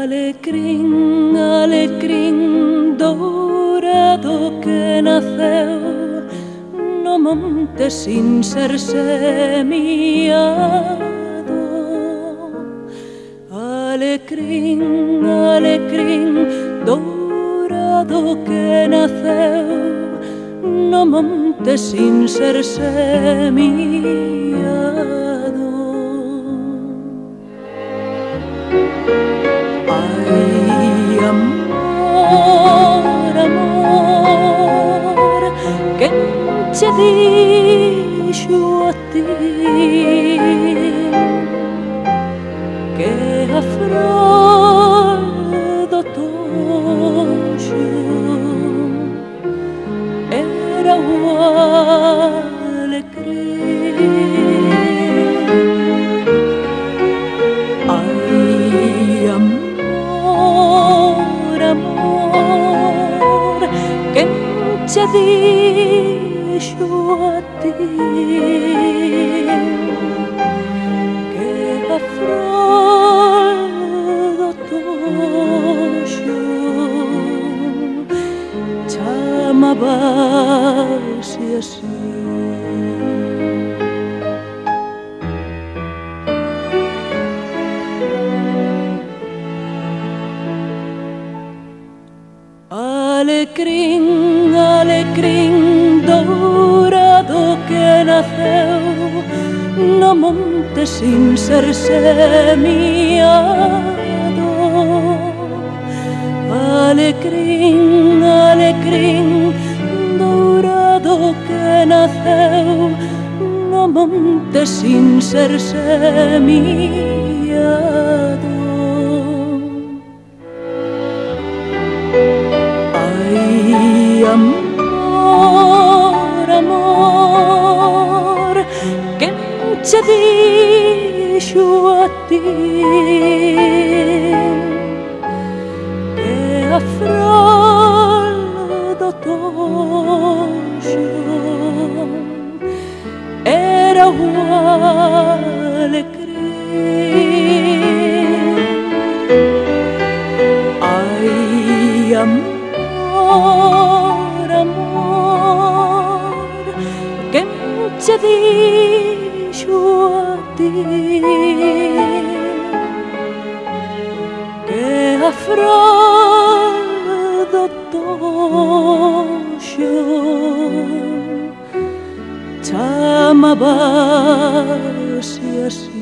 Alecrín, alecrín dourado que naceu no monte sin ser semiado. Alecrín, alecrín dourado que naceu no monte sin ser semiado. Ay, amor, amor, que che dixo a ti que a flor do toxo era o alecrín. Ai, amor, amor, quen che dixo a ti que a flor do toxo chamabase así? Alecrín, alecrín dourado que naceu no monte sin ser semiado. Alecrín, alecrín dourado que naceu no monte sin ser semiado. Ay, amor, amor, quen che dixo a ti que a flor do toxo era o alecrín? Ai, amor, amor, quen che dixo a ti que a flor do toxo chamabase así?